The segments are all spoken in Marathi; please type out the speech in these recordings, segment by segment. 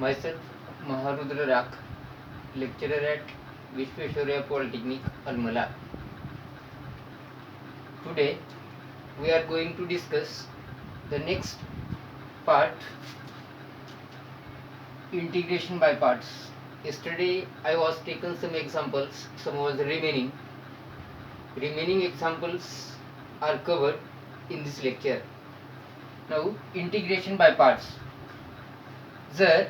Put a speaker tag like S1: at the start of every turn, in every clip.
S1: myself Maharudra Rak, lecturer at Vishweshwaraya Polytechnic, Almala. Today we are going to discuss the next part, integration by parts. Yesterday I was taken some examples, some was remaining. Remaining examples are covered in this lecture. Now integration by parts. जर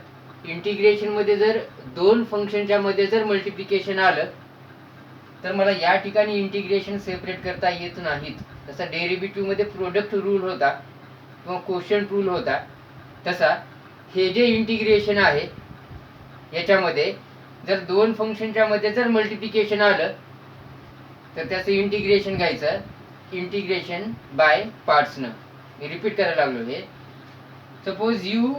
S1: इंटिग्रेशन मध्ये जर दोन फंक्शनच्या मध्ये जर मल्टिप्लिकेशन आलं तर मला या ठिकाणी इंटिग्रेशन सेपरेट करता येत नाहीत. जसा डेरिव्हेटिव्ह मध्ये प्रोडक्ट रूल होता किंवा कोशंट रूल होता, तसा हे जे इंटिग्रेशन आहे याच्यामध्ये जर दोन फंक्शनच्या मध्ये जर मल्टिप्लिकेशन आलं तर त्याचं इंटिग्रेशन घ्यायचं, इंटिग्रेशन बाय पार्ट्सनं. मी रिपीट करायला लागलो. हे suppose U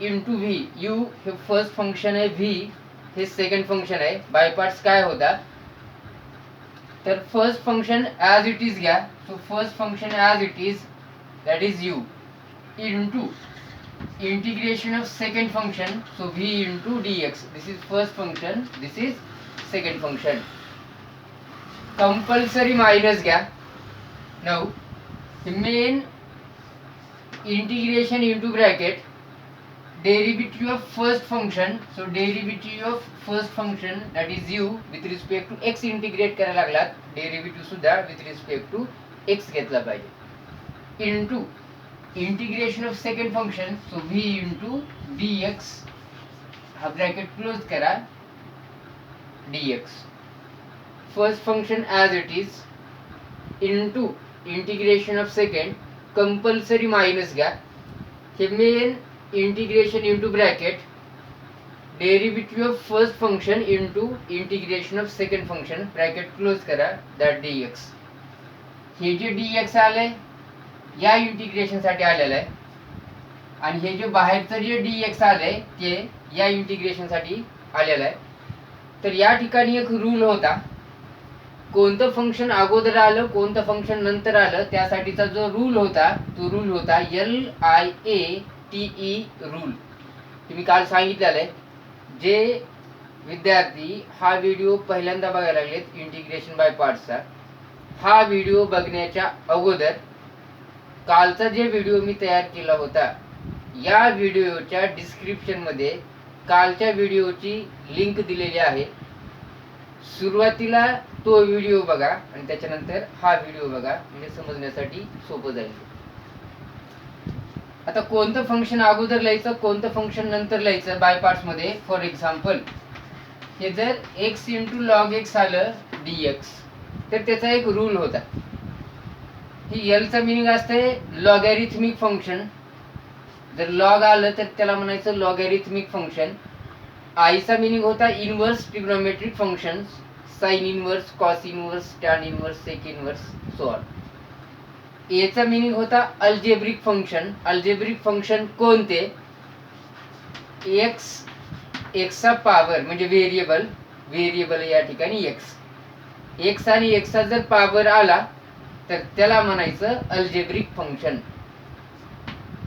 S1: into V, U हे फर्स्ट फंक्शन आहे, व्ही हे सेकंड फंक्शन आहे. बाय पार्ट्स काय होता तर first function as it is घ्या. So first function as it is that is U into integration of second function, so V into D x. This is first function, this is second function. Compulsory minus घ्या. Now main integration into bracket derivative of first function, so derivative of first function that is u with respect to x integrate करायला लागलात, derivative सुद्धा with respect to x घेतला पाहिजे, into integration of second function, so v into dx, हा ब्रॅकेट क्लोज करा, dx first function as it is into integration of second, compulsory minus घ्या. हे main integration into bracket derivative of first function into integration of second function, bracket close करा, दॅट डी एक्स. हे जे डी एक्स आलंय या इंटिग्रेशन साठी आलेलं आहे आणि हे जे बाहेरचं जे डी एक्स आलंय ते या इंटिग्रेशन साठी आलेलं आहे. तर या ठिकाणी एक रूल होता, कोणतं फंक्शन अगोदर आलं कोणतं फंक्शन नंतर आलं त्यासाठीचा जो रूल होता तो रूल होता LIATE रूल. तुम्ही काल सांगितलेलं आहे. जे विद्यार्थी हा व्हिडिओ पहिल्यांदा बघायला लागलेत इंटिग्रेशन बाय पार्ट्सचा, हा व्हिडिओ बघण्याच्या अगोदर कालचा जे व्हिडिओ मी तयार केला होता या व्हिडिओच्या डिस्क्रिप्शन मध्ये कालच्या व्हिडिओची लिंक दिलेली आहे. सुरुवातीला तो व्हिडिओ बघा आणि त्याच्यानंतर हा व्हिडिओ बघा, म्हणजे समजण्यासाठी सोपं जाईल. आता कोणतं फंक्शन अगोदर लिहायचं कोणतं फंक्शन नंतर लिहायचं बाय पार्ट्स मध्ये. फॉर एक्झाम्पल हे जर x इंटू लॉग एक्स आलं dx तर त्याचा एक रूल होता. ही L चा मिनिंग असते लॉगॅरिथमिक फंक्शन. जर लॉग आलं तर त्याला म्हणायचं लॉगॅरिथमिक फंक्शन. I चा मिनिंग होता inverse trigonometric functions, sine inverse, cos inverse, tan inverse, sec inverse, so on. A चा मिनिंग होता अल्जेब्रिक फंक्शन. अल्जेब्रिक फंक्शन कोणते, एक्स, एक्सचा पॉवर म्हणजे व्हेरिएबल, व्हेरिएबल या ठिकाणी एक्स, एक्स आणि एक्सचा जर पॉवर आला तर त्याला म्हणायचं अल्जेब्रिक फंक्शन.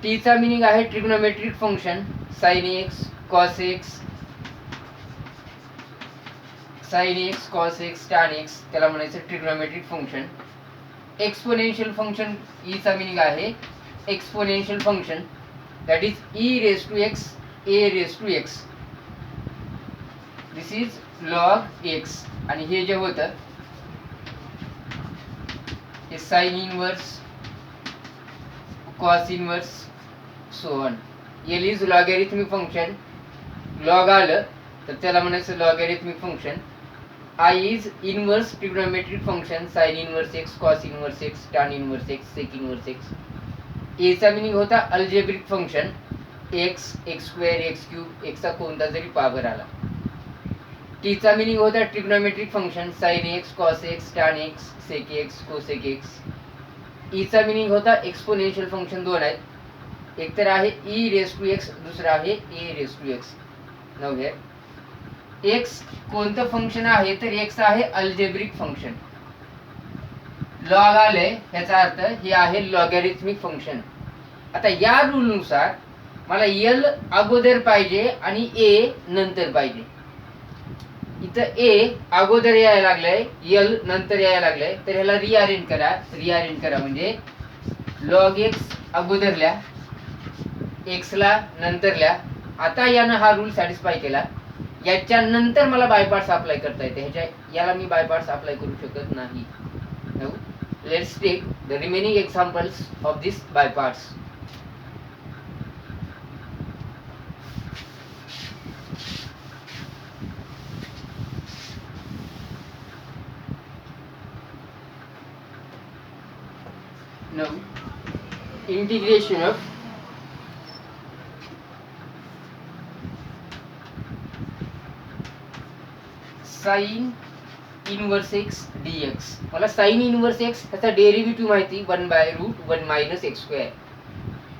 S1: टी चा मिनिंग आहे trigonometric function, sine x, cos x, sine x, cos x, tan x, त्याला म्हणायचं trigonometric function. Exponential function E चा मिनिंग आहे exponential function, that is e raise to x, a raise to x, this is log x. आणि हे जे होतं हे sine inverse, cos inverse, so on. L is logarithmic function, log आलं तर त्याला म्हणायचं logarithmic function. I is inverse trigonometric function, sin inverse x, cos inverse x, tan inverse x, sec inverse x. A चा मिनिंग होता algebraic function, x, x square, x cube, x चा कोणता जरी पॉवर आला. T चा मिनिंग होता trigonometric function, sin x, cos x, tan x, sec x, cosec x. E चा मिनिंग होता एक्सपोनेन्शियल फंक्शन. दोन आहेत, एक तर आहे e रेस टू x, दुसरा आहे a raise to x. Now here x कोणतं फंक्शन आहे तर एक्स आहे अल्जेब्रिक फंक्शन. लॉग आले याचा अर्थ हे आहे लॉगॅरिथमिक फंक्शन. आता या रूल नुसार मला एल अगोदर पाहिजे आणि ए नंतर पाहिजे. इथं ए अगोदर यायला लागलंय, एल नंतर यायला लागलंय, तर ह्याला रिअरेंज करा म्हणजे लॉग एक्स अगोदर लिहा, एक्स ला नंतर लिहा. आता यानं हा रूल सॅटिस्फाय केला. याच्यानंतर मला बायपार्ट्स अप्लाय करता येते, याला मी बायपार्ट्स अप्लाय करू शकत नाही. Now let's take the remaining examples of this bypass. Now integration of sin inverse x dx. मला साइन इनवर्स एक्स ह्याचा डेरिव्हेटिव्ह माहिती 1/√1 - x².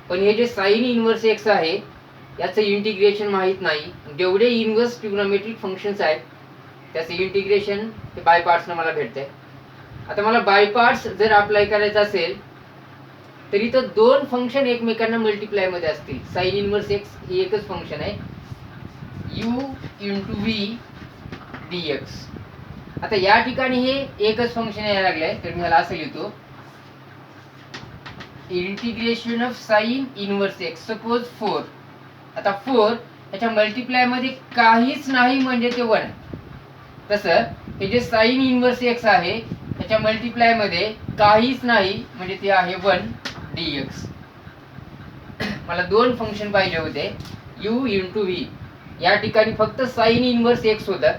S1: पण हे जे साइन इनवर्स एक्स आहे याचं इंटिग्रेशन माहित नाही. जेवढे इनवर्स ट्रिग्नोमेट्रिक फंक्शन्स आहेत त्याचं इंटिग्रेशन हे बाय पार्ट्सनं मला भेटतंय. आता मला बाय पार्ट्स जर अप्लाय करायचं असेल तर इथं दोन फंक्शन एकमेकांना मल्टिप्लाय मध्ये असतील. साइन इनवर्स एक्स ही एकच फंक्शन आहे, u × v dx. आता या ठिकाणी हे एकच फंक्शन यायला लागलंय, तर मी ह्याला असं लिहितो integration of sine inverse x. Suppose 4. आता 4 याच्या मल्टिप्लाय मध्ये काहीच नाही म्हणजे ते 1. तसं हे जे साइन इनवर्स एक्स आहे त्याच्या मल्टिप्लाय मध्ये काहीच नाही म्हणजे ते आहे 1 dx. मला दोन फंक्शन पाहिजे होते, u × v. या ठिकाणी फक्त साइन इनवर्स एक्स होतं,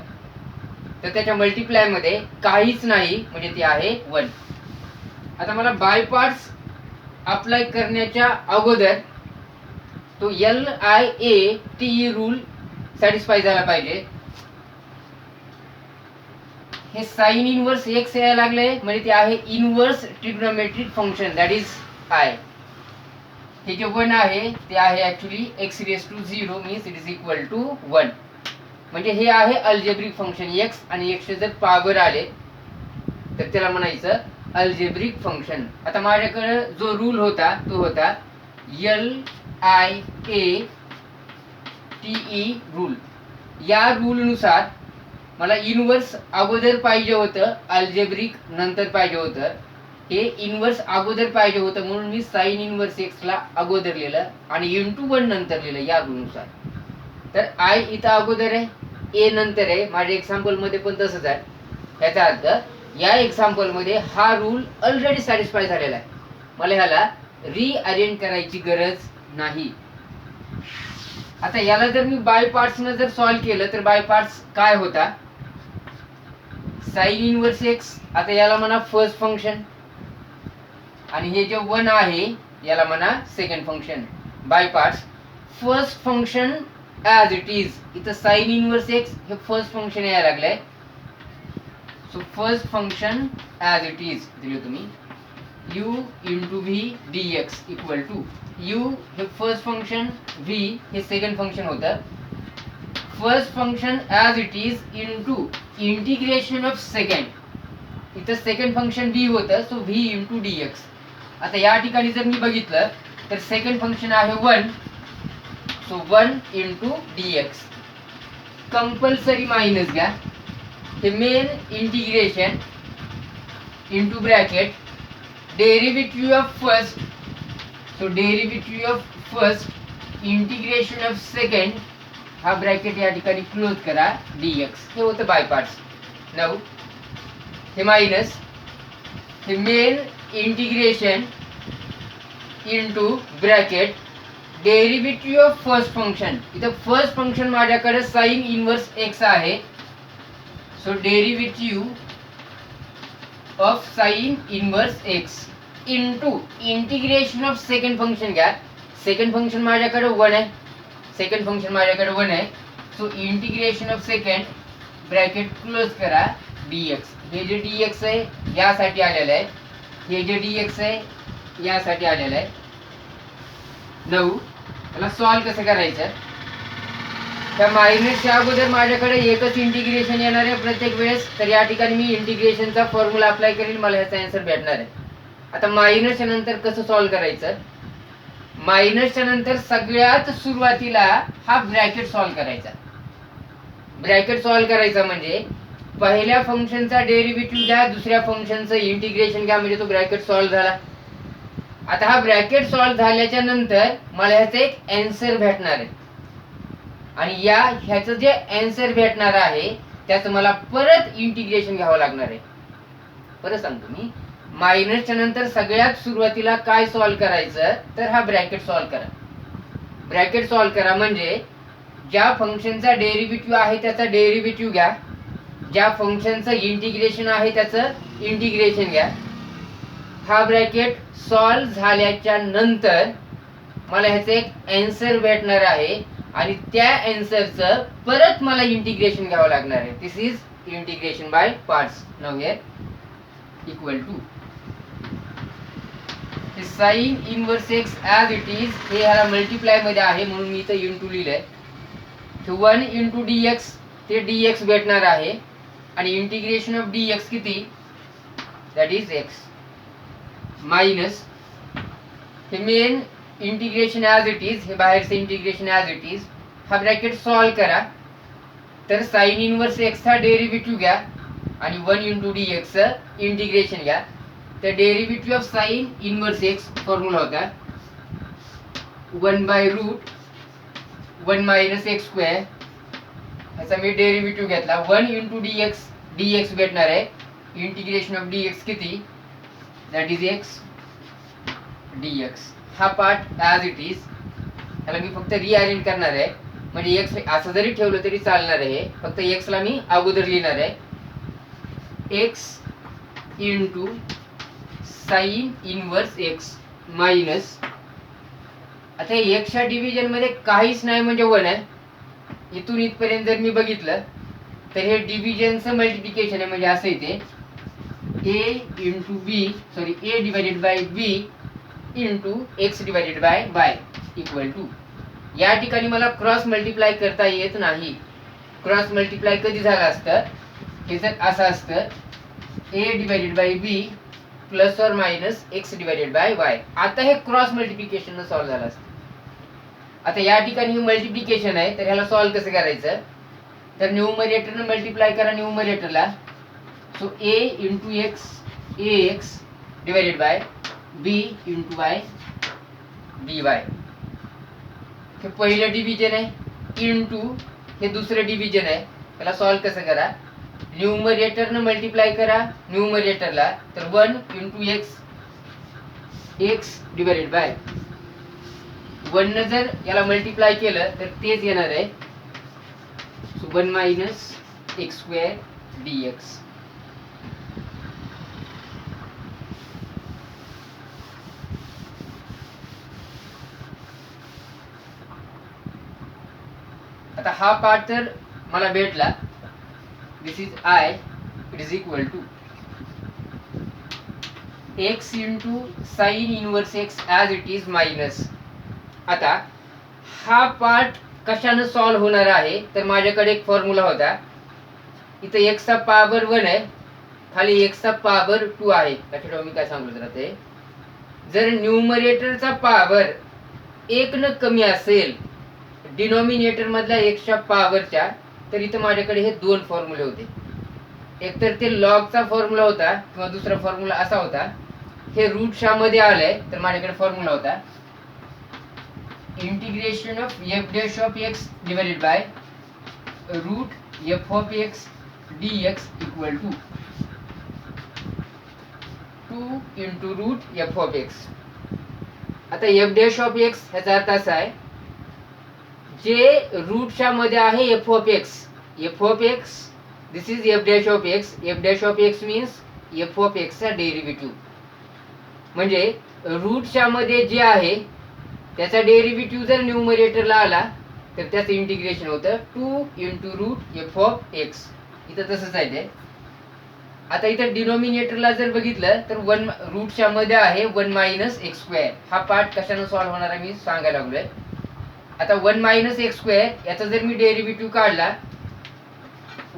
S1: तर त्याच्या मल्टिप्लाय मध्ये काहीच नाही म्हणजे ते आहे 1. आता मला बाय पार्ट्स अप्लाय करण्याच्या अगोदर तो LIATE रूल सॅटिस्फाय झाला पाहिजे. हे साइन इनवर्स एक्स यायला लागले म्हणजे ते आहे inverse trigonometric function, that is I. हे जे 1 आहे ते आहे actually x⁻0 means it is equal to 1. म्हणजे हे आहे अल्जेब्रिक फंक्शन. एक्स आणि एक्सचे जर पॉवर आले तर त्याला म्हणायचं अल्जेब्रिक फंक्शन. आता माझ्याकडे जो रूल होता तो होता LIATE रूल. या रूलनुसार मला इनवर्स अगोदर पाहिजे होतं, अल्जेब्रिक नंतर पाहिजे होतं. हे इनवर्स अगोदर पाहिजे होतं म्हणून मी साइन इनवर्स एक्स ला अगोदर लिहिलं आणि ×1 नंतर लिहिलं या रूलनुसार. तर आय इथं अगोदर आहे, ए नंतर आहे. माझ्या एक्झाम्पल मध्ये पण तसंच आहे. याचा अर्थ या एक्झाम्पल मध्ये हा रूल ऑलरेडी सॅटिस्फाय झालेला आहे, मला ह्याला रिअरेंज करायची गरज नाही. आता याला जर मी बाय पार्ट्स न जर सॉल्व्ह केलं तर बाय पार्ट्स काय होता, साइन इनवर्स एक्स. आता याला म्हणा फर्स्ट फंक्शन आणि हे जे 1 आहे याला म्हणा second function. By parts first function as it is. इथं साइन इनवर्स एक्स हे फर्स्ट फंक्शन यायला लागलंय, so first function as it is दिले तुम्ही u × v dx equal to u हे फर्स्ट फंक्शन, v हे सेकंड फंक्शन होतं. First function as it is into integration of second. इथं सेकंड फंक्शन v होतं, सो v × dx. आता या ठिकाणी जर मी बघितलं तर सेकंड फंक्शन आहे 1, सो 1 × dx. कंपल्सरी मायनस घ्या. हे main integration into bracket derivative of first, so derivative of first integration of second, हा ब्रॅकेट या ठिकाणी क्लोज करा dx. हे होतं बाय पार्ट्स. नाऊ हे मायनस हे main integration into bracket derivative of first function. इथं फर्स्ट फंक्शन माझ्याकडे साइन इनवर्स एक्स आहे, so derivative of sine inverse x into integration of second function घ्या. सेकंड फंक्शन माझ्याकडे 1 आहे, सेकंड फंक्शन माझ्याकडे 1 आहे, so integration of second bracket close करा dx. हे जे dx आहे यासाठी आलेलं आहे, हे जे dx आहे यासाठी आलेलं आहे. 9 याला सॉल्व कसं करायचं, त्या मायनसच्या अगोदर माझ्याकडे एकच इंटिग्रेशन येणार आहे प्रत्येक वेळेस, तर या ठिकाणी मी इंटिग्रेशनचा फॉर्म्युला अप्लाय करेल, मला ह्याचा आन्सर भेटणार आहे. आता मायनसच्या नंतर कसं सॉल्व करायचं, मायनसच्या नंतर सगळ्यात सुरुवातीला हा ब्रॅकेट सॉल्व्ह करायचा. ब्रॅकेट सॉल्व्ह करायचा म्हणजे पहिल्या फंक्शनचा डेरिव्हेटिव्ह घ्या, दुसऱ्या फंक्शनचं इंटिग्रेशन घ्या, म्हणजे तो ब्रॅकेट सॉल्व्ह झाला. आता हा ब्रॅकेट सॉल्व्ह झाल्याच्या नंतर मला ह्याचं एक आन्सर भेटणार आहे आणि ह्याचं जे आन्सर भेटणार आहे त्याचं मला परत इंटिग्रेशन घ्यावं लागणार आहे. परत सांगतो मी, मायनसच्या नंतर सगळ्यात सुरुवातीला काय सॉल्व्ह करायचं, तर हा ब्रॅकेट सॉल्व्ह करा. ब्रॅकेट सॉल्व्ह करा म्हणजे ज्या फंक्शनचा डेरिव्हेटिव्ह आहे त्याचा डेरिव्हेटिव्ह घ्या, ज्या फंक्शनचं इंटिग्रेशन आहे त्याचं इंटिग्रेशन घ्या. हा ब्रॅकेट सॉल्व्ह झाल्याच्या नंतर मला ह्याचं एक आन्सर भेटणार आहे आणि त्या आन्सरचं परत मला इंटिग्रेशन घ्यावं लागणार आहे. This is integration by parts. Now here equal to sine inverse x as it is, हे ह्याला मल्टिप्लाय मध्ये आहे म्हणून मी इथं इंटू लिहिलंय. 1 इंटू dx, ते dx भेटणार आहे आणि इंटिग्रेशन ऑफ dx किती, दॅट इज x मायनस हे main integration as it is, हे बाहेरचं इंटिग्रेशन ॲज इट इज. हा ब्रॅकेट सॉल्व्ह करा तर साइन इनवर्स एक्स चा डेरिव्हेटिव्ह घ्या आणि 1 इंटू dx इंटिग्रेशन घ्या. तर derivative of sine inverse x formula होता 1 by root 1 minus X square. ह्याचा मी डेरिव्हेटिव्ह घेतला 1 इंटू dx भेटणार आहे. इंटिग्रेशन ऑफ dx किती, दॅट इज x dx. हा पार्ट ॲज इट इज, ह्याला मी फक्त रिअरेंज करणार आहे म्हणजे x असं जरी ठेवलं तरी चालणार आहे. फक्त x ला मी अगोदर लिहिणार आहे x into sine inverse x minus, आता x च्या डिव्हिजन मध्ये काहीच नाही म्हणजे 1 आहे. इथून इथपर्यंत जर मी बघितलं तर हे डिव्हिजनचं मल्टिप्लिकेशन आहे म्हणजे असं येते a into b sorry a divided by b into x divided by y equal to. या ठिकाणी मला क्रॉस मल्टिप्लाय करता येत नाही. क्रॉस मल्टिप्लाय कधी झालं असतं, हे जर असं असतं a divided by b plus और minus X divided by y. आता हे क्रॉस मल्टिप्लिकेशन न सॉल्व्ह झालं असतं. आता या ठिकाणी हे मल्टिप्लिकेशन आहे तर ह्याला सॉल्व्ह कसं करायचं, तर न्यूमरेटरनं मल्टिप्लाय करा न्यूमरेटरला. So a into X ax divided by b into y dy. हे पहिलं डिव्हिजन आहे इंटू हे दुसरं डिव्हिजन आहे. त्याला सॉल्व्ह कसं करा, न्यूमरेटरनं मल्टिप्लाय करा न्यूमरेटरला, तर 1 इंटू एक्स डिवायडेड बाय 1 न जर याला मल्टिप्लाय केलं तर तेच येणार आहे. So 1 minus X square dx. आता हा पार्ट तर मला भेटला. This is I, it is equal to x into sine inverse x as it is minus. आता हा पार्ट कशानं सॉल्व्ह होणार आहे, तर माझ्याकडे एक फॉर्म्युला होता. इथं x चा पॉवर 1 आहे, खाली x चा पॉवर 2 आहे. त्याच्यामुळे मी काय सांगतो जरा, ते जर न्यूमरेटरचा पॉवर 1 न कमी असेल डिनॉमिनेटर मधल्या x च्या पॉवरच्या, तर इथं माझ्याकडे हे दोन फॉर्म्युले होते. एक तर ते लॉगचा फॉर्म्युला होता किंवा दुसरा फॉर्म्युला असा होता, हे रूटच्या मध्ये आलंय तर माझ्याकडे फॉर्म्युला होता integration of f dash of x divided by root f of x dx equal to 2 into root f of x. आता एफ डॅश ऑफ एक्स ह्याचा अर्थ असा आहे, जे रूटच्या मध्ये आहे f of x this is f dash of x means f of एक्सचा डेरिव्हेटिव्ह. म्हणजे रूटच्या मध्ये जे आहे त्याचा डेरिव्हेटिव्ह जर न्यूमरेटरला आला तर त्याचं इंटिग्रेशन होतं 2 into root f of x. इथं तसंच आहे ते. आता इथं डिनॉमिनेटरला जर बघितलं तर 1 रूटच्या मध्ये आहे 1 मायनस एक्स स्क्वेअर. हा पार्ट कशानं सॉल्व्ह होणार आहे मी सांगायला लागलोय. आता 1 मायनस एक्स स्क्वेअर याचा जर मी डेरिव्हेटिव्ह काढला,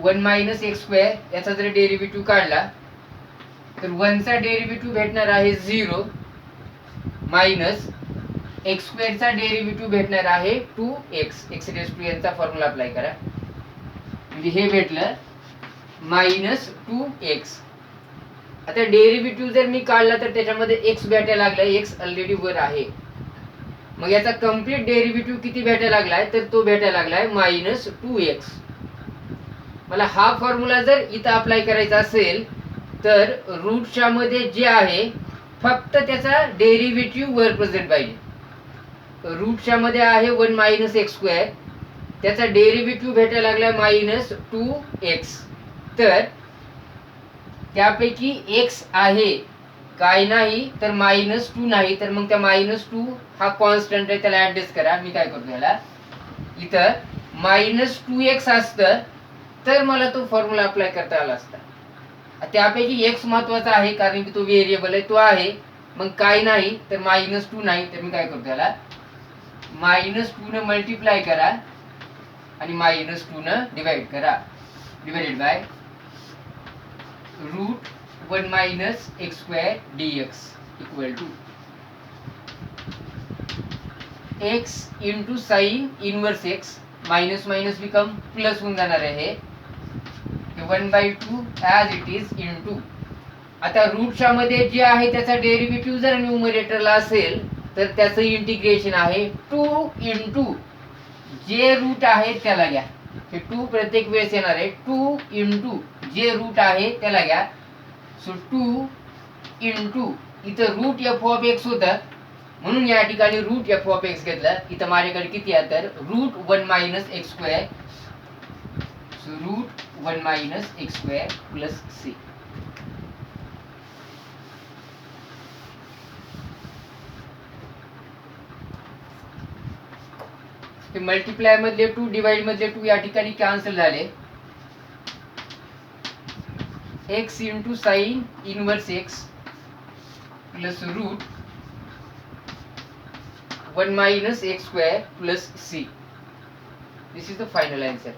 S1: 1 मायनस एक्स स्क्वेअर याचा जर डेरिव्हेटिव्ह काढला तर 1 चा डेरिव्हेटिव्ह भेटणार आहे 0 मायनस एक्स स्क्वेअरचा डेरिव्हेटिव्ह भेटणार आहे 2x. एक्स रेज टू एनचा फॉर्म्युला अप्लाय करा, म्हणजे हे भेटलं -2x. आता डेरिव्हेटिव्ह जर मी काढला तर त्याच्यामध्ये x भेटायला लागलाय, x ऑलरेडी वर आहे. मग याचा कम्प्लीट डेरिव्हेटिव्ह किती भेटायला लागलाय, तर तो भेटायला लागलाय -2x. मला हा फॉर्म्युला जर इथं अप्लाय करायचा असेल तर रूटच्या मध्ये जे आहे फक्त त्याचा डेरिव्हेटिव्ह वर प्रेझेंट पाहिजे. रूटच्या मध्ये आहे 1 - x², त्याचा डेरिव्हेटिव्ह भेटायला लागलाय -2x. तर त्यापैकी x आहे काय नाही तर -2 नाही, तर मग त्या -2 हा कॉन्स्टंट आहे, त्याला ऍडजस्ट करा. मी काय करतो याला इथं -2x असतं तर मला तो फॉर्म्युला अप्लाय करता आला असता. त्यापैकी x महत्वाचा आहे कारण की तो व्हेरिएबल आहे, तो आहे. मग काय नाही तर -2 नाही, तर मी काय करतो याला -2 ने मल्टिप्लाय करा आणि -2 ने डिवाइड करा. Divided by √1 - x² dx equal to x into sine inverse x, minus minus become plus होऊन जाणार आहे 1/2 ॲज इट इज इंटू. आता रूटच्या मध्ये जे आहे त्याचा डेरिव्हेटिव्ह जर न्यूमरेटरला असेल तर त्याचं इंटिग्रेशन आहे 2 इंटू जे रूट आहे त्याला घ्या. हे 2 प्रत्येक वेळेस येणार आहे. 2 इंटू जे रूट आहे त्याला घ्या. सो 2 इंटू इथं रूट f(x) होतं म्हणून या ठिकाणी रूट f(x) घेतलं. इथं माझ्याकडे किती आहे तर √1 - x². So √1 - x² plus c. Multiply मधले 2 डिवाइड मधले 2 या ठिकाणी कॅन्सल झाले. x into sine inverse x plus √1 - x² plus c. This is the final answer.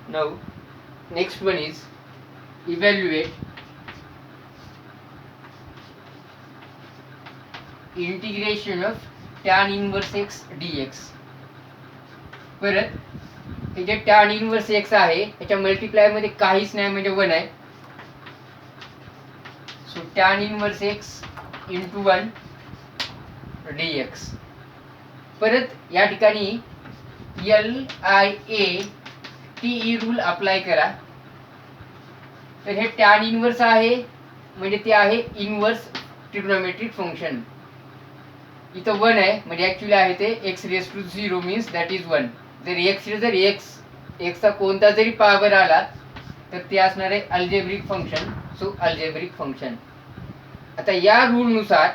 S1: Now next one is evaluate integration of tan inverse x dx. परत हे जे tan इनवर्स x आहे याच्या मल्टिप्लाय मध्ये काहीच नाही म्हणजे 1 आहे. So tan inverse x into 1 dx. परत या ठिकाणी LIATE रूल अप्लाय करा. तर हे tan इनवर्स आहे म्हणजे ते आहे इनवर्स ट्रिग्नोमेट्रिक फंक्शन. इथं 1 आहे म्हणजे ऍक्च्युअली आहे ते x⁻0 मीन्स दॅट इज 1. जर x चा कोणता जरी पॉवर आला तर ते असणार आहे algebraic function. So algebraic function. आता या रूल नुसार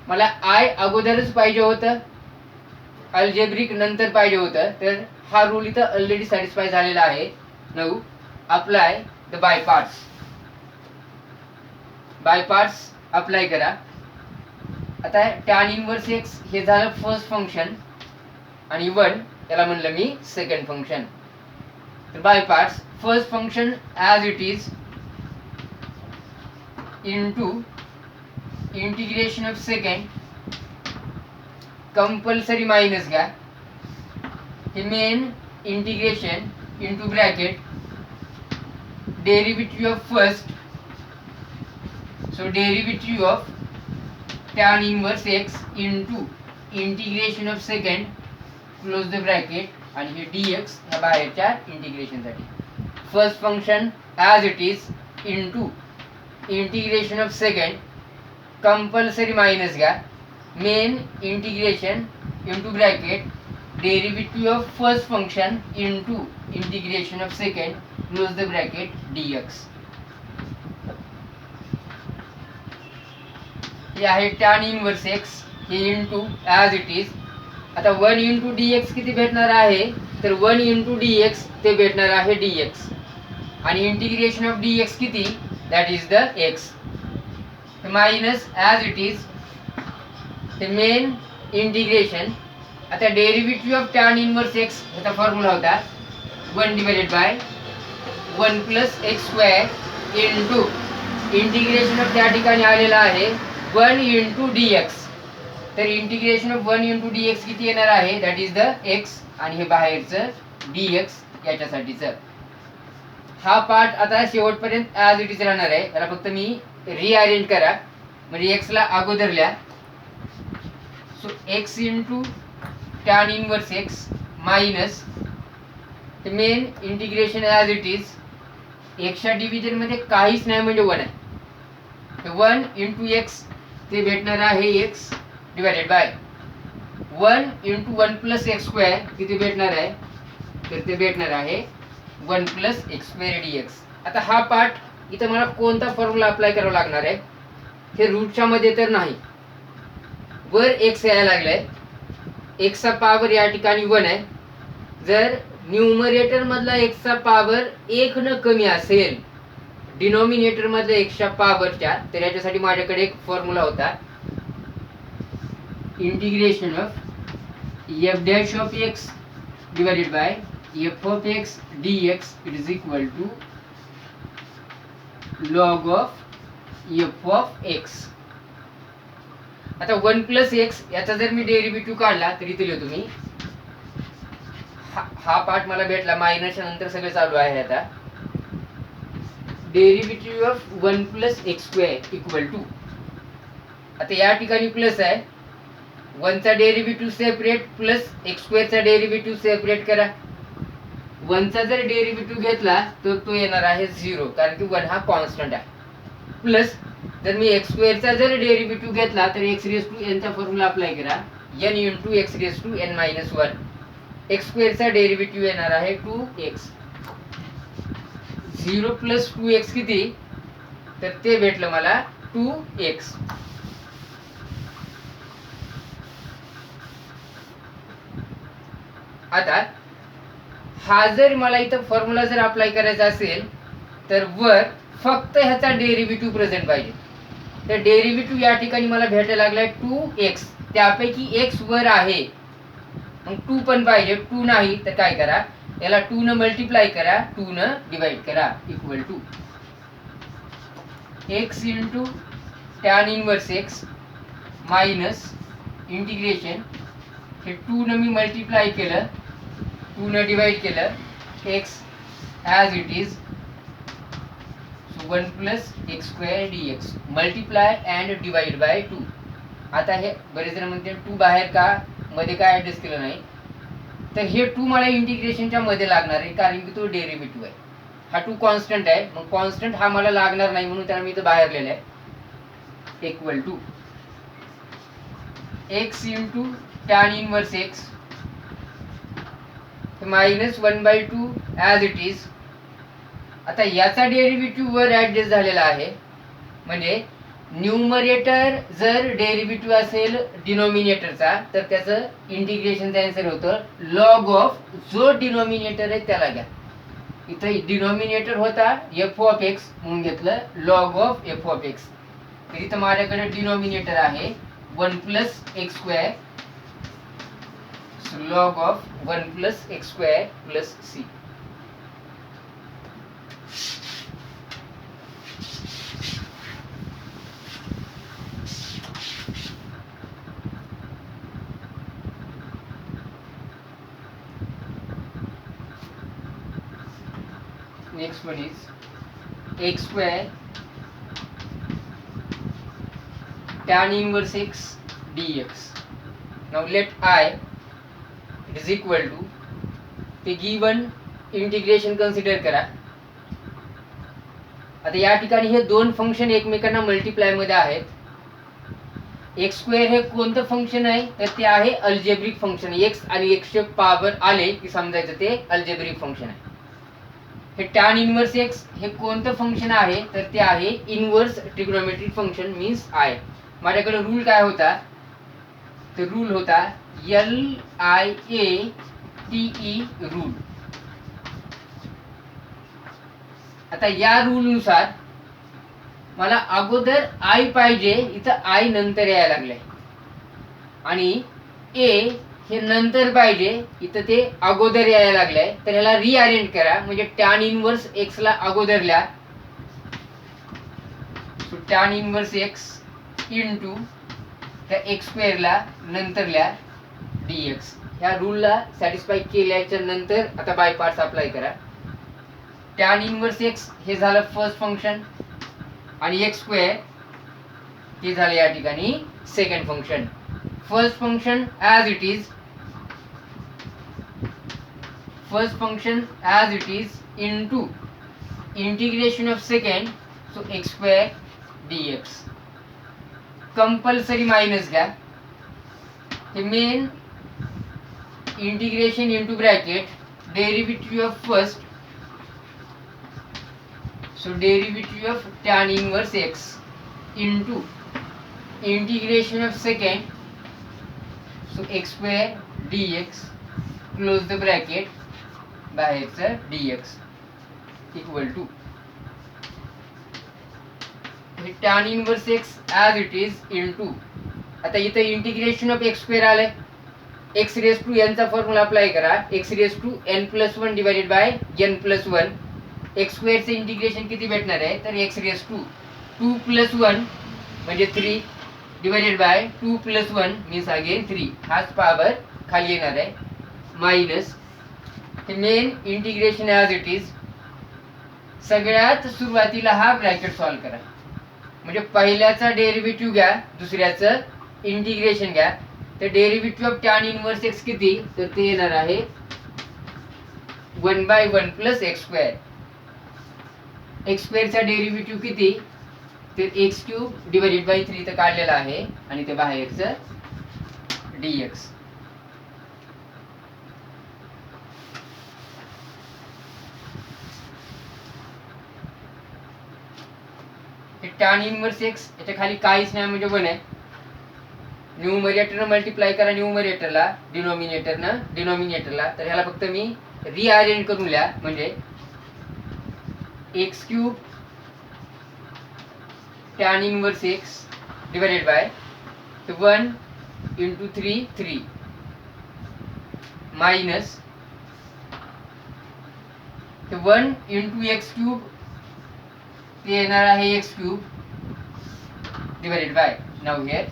S1: मला I अगोदरच पाहिजे होतं, अल्जेब्रिक नंतर पाहिजे होतं, तर हा रूल इथं ऑलरेडी सॅटिस्फाय झालेला आहे. Now apply the by parts. Bye parts apply करा. आता tan इनवर्स x हे झालं फर्स्ट फंक्शन आणि 1 याला म्हणलं मी सेकंड फंक्शन. तर by parts first function as it is into integration of second compulsory minus घ्या. हे main integration into bracket derivative of first. So derivative of tan inverse x into integration of second close the bracket आणि हे dx ह्या बाहेरच्या इंटिग्रेशनसाठी. First function as it is into integration of second compulsory minus घ्या. Main integration into bracket derivative of first function into integration of second close the bracket dx. हे आहे tan इनवर्स x हे इंटू ॲज इट इज. आता 1 इंटू dx किती भेटणार आहे तर 1 इंटू dx ते भेटणार आहे dx आणि इंटिग्रेशन ऑफ dx किती that is the x. Minus as it is ते मेन इंटिग्रेशन. आता derivative of tan inverse x याचा फॉर्म्युला होता 1 divided by 1 plus x² into integration of त्या ठिकाणी आलेलं आहे 1 इंटू डी एक्स. तर integration of 1 into D x किती येणार आहे, दॅट इज द एक्स, आणि हे बाहेरचं डी एक्स याच्यासाठीचं. हा पार्ट आता शेवटपर्यंत ॲज इट इज राहणार आहे. त्याला फक्त मी रिअरेंज करा, म्हणजे एक्सला अगोदर लिहा. So x into tan inverse x minus main integration as it is. एक्सच्या डिव्हिजनमध्ये काहीच नाही म्हणजे 1 आहे. 1 इंटू एक्स ते भेटणार आहे x divided by 1 into 1 plus x square किती भेटणार आहे, तर ते भेटणार आहे 1 plus x square d x. आता हा पार्ट इथं मला कोणता फॉर्म्युला अप्लाय करावा लागणार आहे, हे रूटच्या मध्ये तर नाही. वर एक्स यायला लागलाय, एक्सचा पॉवर या ठिकाणी 1 आहे. जर न्यूमरेटर मधला एक्सचा पॉवर 1 न कमी असेल डिनॉमिनेटर मधल्या एक्सच्या पॉवरच्या, तर याच्यासाठी माझ्याकडे एक फॉर्म्युला होता, integration of f dash of x divided by f of x d x it is equal to log of f of x. आता 1 प्लस एक्स याचा जर मी डेरिव्हेटिव्ह काढला तर इथे लिहितो मी, हा पार्ट मला भेटला, मायनसच्या नंतर सगळं चालू आहे. आता derivative of 1 plus x square equal to, आता या ठिकाणी प्लस आहे, 1 चा डेरिव्हेटिव्ह सेपरेट प्लस एक्स स्क्वेअरचा डेरिव्हेटिव्ह सेपरेट करा. 1 चा जर डेरिव्हेटिव्ह घेतला तर तो येणार आहे 0, कारण की 1 हा कॉन्स्टंट आहे. प्लस जर मी एक्स स्क्वेअरचा जर डेरिव्हेटिव्ह घेतला तर एक्स रेस टू एन चा फॉर्म्युला अप्लाय करा, N into X raise to N minus 1. X स्क्वेअरचा डेरिव्हेटिव्ह येणार आहे 2x. 0 प्लस 2x किती, तर ते भेटलं मला 2x. आता हा जर मला इथं फॉर्म्युला जर अप्लाय करायचा असेल तर वर फक्त ह्याचा डेरिव्हेटिव्ह प्रेझेंट पाहिजे. तर डेरिव्हेटिव्ह या ठिकाणी मला भेटायला लागलाय 2x, त्यापैकी x वर आहे, मग 2 पण पाहिजे. 2 नाही तर काय करा, याला 2 न मल्टिप्लाय करा, 2 न डिवाइड करा, equal to x into tan inverse x minus integration, हे 2 न मी मल्टिप्लाय केलं, 2 न डिवाइड केलं, x as it is 1 plus x square d x multiply and divide by 2. आता हे बरेच जण म्हणते 2 बाहेर का, मध्ये काय ऍडजस्ट केलं नाही, तर हे 2 मला इंटिग्रेशनच्या मध्ये लागणार आहे, कारण की तो डेरिव्हेटिव्ह आहे. हा 2 कॉन्स्टंट आहे, मग कॉन्स्टंट हा मला लागणार नाही, म्हणून त्याला मी इथं बाहेर लिहिलं आहे, equal to x into tan inverse x minus 1/2 as it is. आता याचा डेरिव्हेटिव्ह वर ऍडजस्ट झालेला आहे, म्हणजे न्यूमरेटर जर डेरिव्हेटिव्ह असेल डिनॉमिनेटरचा तर त्याचं इंटिग्रेशनचा आन्सर होतं लॉग ऑफ जो डिनॉमिनेटर आहे त्याला घ्या. इथं डिनॉमिनेटर होता एफ ऑफ एक्स म्हणून घेतलं log of f of x. तर इथं माझ्याकडे डिनॉमिनेटर आहे 1 plus x square, log of 1 plus x square plus c. Next one is x square tan inverse x dx. Now let I it is equal to the given integration consider करा. आता या ठिकाणी हे दोन फंक्शन एकमेकांना मल्टिप्लाय मध्ये आहेत. एक्स स्क्वेअर हे कोणतं फंक्शन आहे, तर ते आहे अल्जेब्रिक फंक्शन. एक्स आणि एक्सचे पॉवर आले की समजायचं ते अल्जेब्रिक फंक्शन आहे. हे टॅन इनवर्स एक्स हे कोणतं फंक्शन आहे, तर ते आहे inverse trigonometric function means I. माझ्याकडे रूल काय होता, तर रूल होता LIATE रूल. आता या रूल नुसार मला अगोदर आय पाहिजे, इथं आय नंतर यायला लागलंय, आणि ए हे नंतर पाहिजे, इथं ते अगोदर यायला लागलंय. तर ह्याला रिअरेंज करा, म्हणजे टॅन इनवर्स एक्स ला अगोदर लिहा, so tan inverse x into त्या एक्स स्क्वेअरला नंतरल्या डी एक्स. ह्या रूलला सॅटिस्फाय केल्याच्या नंतर आता बाय पार्ट्स अप्लाय करा. टॅन इनवर्स एक्स हे झालं फर्स्ट फंक्शन आणि एक्स स्क्वेअर हे झालं या ठिकाणी second function. First function as it is into integration of second so x square d x. Compulsory minus घ्या. हे main integration into bracket derivative of first so derivative of tan inverse x into integration of second so x square d x close the bracket बाहेरचं d x equal to tan inverse x as it is into आता इथं इंटिग्रेशन ऑफ एक्स स्क्वेअर आलंय. एक्स रेस टू एनचा फॉर्म्युला अप्लाय करा. X raise to n plus one divided by n plus one. X स्क्वेअरचं इंटिग्रेशन किती भेटणार आहे तर एक्स रेस टू 2 प्लस 1 म्हणजे 3 divided by 2 plus 1 means again 3. हाच पॉवर खाली येणार आहे मायनस हे main integration as it is. सगळ्यात सुरुवातीला हा ब्रॅकेट सॉल्व करा. म्हणजे पहिल्याचा डेरिव्हेटिव्ह घ्या, दुसऱ्याचं इंटिग्रेशन घ्या. तर derivative of tan inverse x किती तर ते येणार आहे 1/1 प्लस एक्स स्क्वेअर. एक्स स्क्वेअरचा डेरिव्हेटिव्ह किती तर एक्स क्यूब डिवायडेड बाय 3 तर काढलेला आहे आणि ते बाहेरचं d x. Tan inverse x याच्या खाली काहीच नाही म्हणजे 1 आहे. न्यूमरेटरनं मल्टिप्लाय करा न्यूमरेटरला डिनॉमिनेटरला. तर ह्याला फक्त मी रिअरेंज करून लिहा म्हणजे x cube tan inverse x divided by 1 into 3 minus 1 into x cube ते येणार आहे x cube divided by now here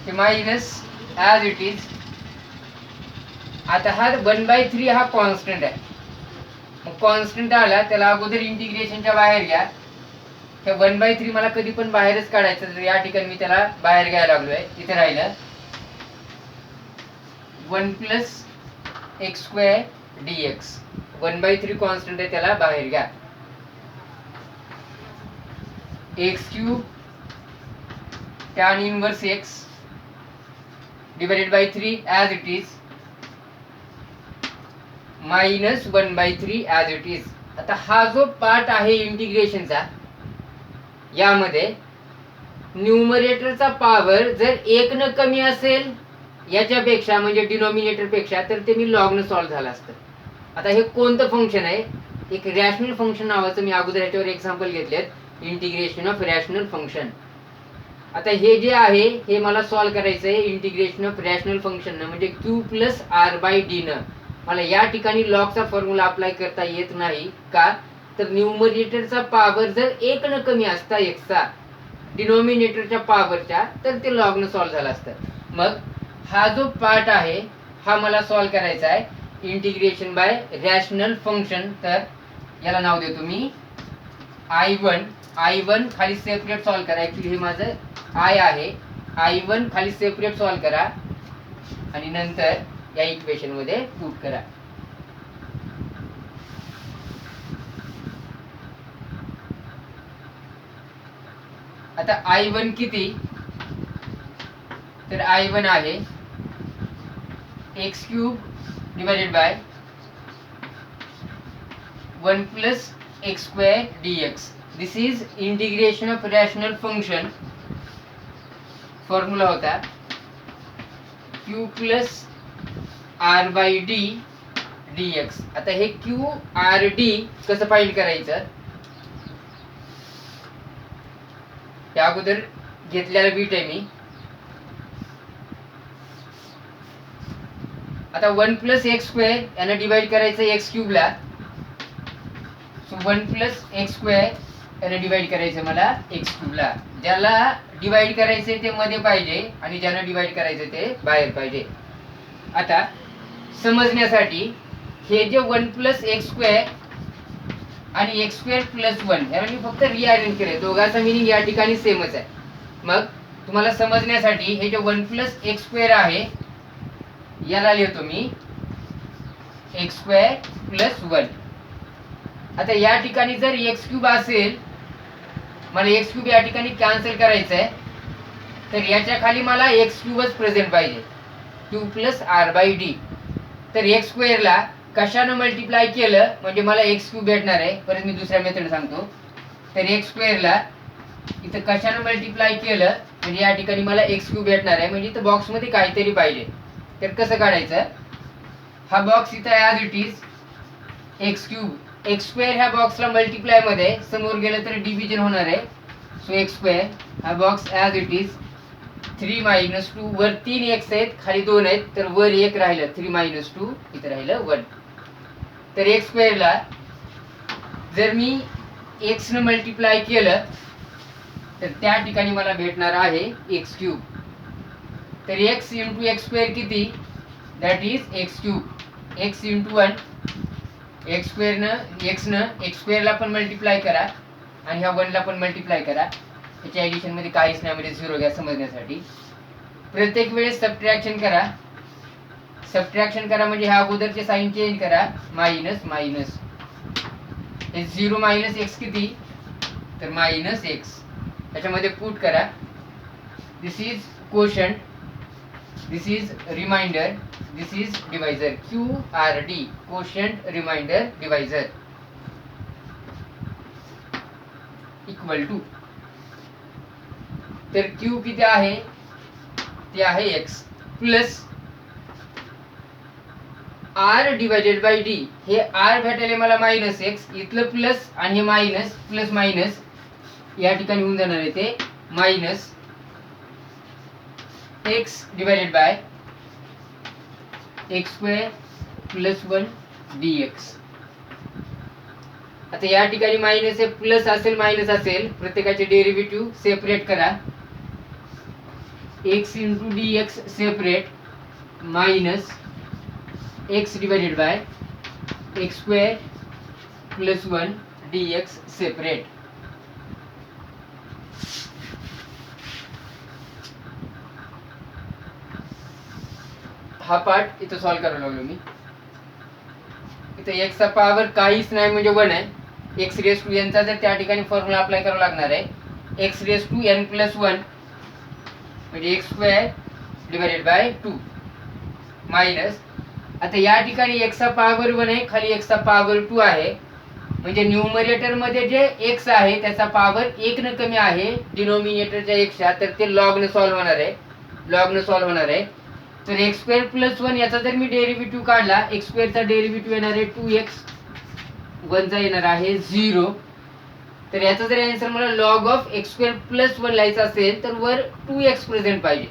S1: ते मायनस ॲज इट इज. आता हा 1/3 हा कॉन्स्टंट आहे. मग कॉन्स्टंट आला त्याला अगोदर इंटिग्रेशनच्या बाहेर घ्या. हे 1/3 मला कधी पण बाहेरच काढायचं तर या ठिकाणी मी त्याला बाहेर घ्यायला लागलोय. इथे राहिलं 1 plus x square d x. 1/3 constant आहे त्याला बाहेर घ्या. X cube tan inverse x divided by 3 as it is minus 1/3 as it is. आता हा जो पार्ट आहे इंटिग्रेशनचा यामध्ये न्यूमरेटरचा पॉवर जर 1 न कमी असेल याच्यापेक्षा म्हणजे डिनॉमिनेटर पेक्षा तर ते मी लॉगनं सॉल्व्ह झालं असतं. आता हे कोणतं फंक्शन आहे एक रॅशनल फंक्शन नावाचं मी अगोदर याच्यावर एक्झाम्पल घेतलेत इंटिग्रेशन ऑफ रॅशनल फंक्शन. आता हे जे आहे हे मला सॉल्व्ह करायचं आहे इंटिग्रेशन ऑफ रॅशनल फंक्शननं म्हणजे क्यू प्लस आर बाय डीनं. मला या ठिकाणी लॉगचा फॉर्म्युला अप्लाय करता येत नाही का तर न्यूमरेटरचा पॉवर जर 1 न कमी असता एक्सचा डिनॉमिनेटरच्या पॉवरच्या तर ते लॉगनं सॉल्व्ह झालं असतं. मग हा जो पार्ट आहे हा मला सॉल्व्ह करायचा आहे इंटिग्रेशन बाय रॅशनल फंक्शन. तर याला नाव देतो मी I1 खाली सेपरेट सॉल्व्ह करा. ॲक्च्युली हे माझं आय आहे. I1 खाली सेपरेट सॉल्व्ह करा आणि नंतर या इक्वेशन मध्ये पुट करा. आता I1 किती तर I1 आहे x cube divided by 1 plus x square d x. This is integration of rational function. Formula होता q plus r by d d x. आता हे क्यू आर डी कसं फाइंड करायचं त्या अगोदर घेतलेला बीट आहे मी. आता 1 प्लस एक्स स्क्वेअर यानं डिवाइड करायचं एक्स क्यूबला सो 1 प्लस एक्स स्क्वेअर याला डिवाइड करायचं मला एक्स क्यूबला. ज्याला डिवाइड करायचं ते मध्ये पाहिजे आणि ज्याला डिवाइड करायचं ते बाहेर पाहिजे. आता समजण्यासाठी हे जे 1 प्लस एक्स स्क्वेअर आणि एक्स स्क्वेअर प्लस 1 याला मी फक्त रिअरेंज केले. दोघांचा मिनिंग या ठिकाणी सेमच आहे. मग तुम्हाला समजण्यासाठी हे जे 1 प्लस एक्स स्क्वेअर आहे याला लिहितो मी एक्स स्क्वेअर प्लस 1. आता या ठिकाणी जर एक्स क्यूब असेल, मला एक्स क्यूब या ठिकाणी कॅन्सल करायचं आहे, तर याच्या खाली मला एक्स क्यूबच प्रेझेंट पाहिजे, 2 प्लस आर बाय डी. तर एक्स स्क्वेअरला कशानं मल्टिप्लाय केलं म्हणजे मला एक्स क्यूब भेटणार आहे. परत मी दुसऱ्या मेथड सांगतो. तर एक्स स्क्वेअरला इथं कशानं मल्टिप्लाय केलं म्हणजे या ठिकाणी मला एक्स क्यूब भेटणार आहे. म्हणजे इथं बॉक्समध्ये काहीतरी पाहिजे. तर कसं काढायचं, हा बॉक्स इथं as it is x cube, x square ह्या बॉक्सला मल्टिप्लाय मध्ये समोर गेलं तर डिव्हिजन होणार आहे. सो एक्स स्क्वेअर हा box as it is 3 minus 2, वर 3 एक्स आहेत, खाली 2 आहेत, तर वर 1 राहिलं, 3 मायनस 2, इथं राहिलं 1. तर एक्स स्क्वेअरला जर मी एक्स न मल्टिप्लाय केलं तर त्या ठिकाणी मला भेटणार आहे एक्स क्यूब. तर एक्स इंटू एक्स स्क्वेअर किती, that is x cube. X into 1, x स्क्वेअरनं एक्स स्क्वेअरला पण मल्टिप्लाय करा आणि ह्या 1ला पण मल्टिप्लाय करा. त्याच्या ॲडिशनमध्ये काहीच नाही, म्हणजे 0 घ्या समजण्यासाठी. प्रत्येक वेळेस सबट्रॅक्शन करा. सबट्रॅक्शन करा म्हणजे ह्या अगोदरचे साईन चेंज करा, मायनस मायनस. हे 0 मायनस एक्स किती, तर मायनस एक्स. त्याच्यामध्ये पुट करा. This is quotient, this is remainder, this is divisor. Q r d, quotient remainder divisor, equal to. तर क्यू किती आहे, ते आहे x, plus r divided by d. हे आर भेटायला मला मायनस एक्स, इथलं प्लस आणि हे मायनस, प्लस मायनस या ठिकाणी होऊन जाणार आहे ते minus X divided bye x square plus 1 D x. आता या ठिकाणी मायनस आहे, प्लस असेल मायनस असेल, प्रत्येकाचे डेरिव्हेटिव्ह सेपरेट करा. X into D x separate, minus X divided bye x square plus 1 D x separate. हा पार्ट इथं सॉल्व करायला लागलो मी. इथं एक्सचा पॉवर काहीच नाही म्हणजे 1 आहे. एक्स रेस टू एनचा जर त्या ठिकाणी फॉर्म्युला अप्लाय करावा लागणार आहे. X raise to n plus 1 म्हणजे x square divided by 2 minus. आता या ठिकाणी एक्सचा पॉवर 1 आहे, खाली एक्सचा पॉवर 2 आहे. म्हणजे न्यूमरेटर मध्ये जे एक्स आहे त्याचा पॉवर 1 न कमी आहे डिनोमिनेटरच्या एक्सच्या, तर ते लॉग न सॉल्व होणार आहे, लॉग न सॉल्व होणार आहे. तर एक्स स्क्वेअर प्लस 1 याचा जर मी डेरिव्हेटिव्ह काढला, एक्स स्क्वेअरचा डेरिव्हेटिव्ह येणार आहे 2x, 1चा येणार आहे 0. तर याचा जर आन्सर मला log of x square plus 1 लिहायचा असेल तर वर 2x प्रेझेंट पाहिजे.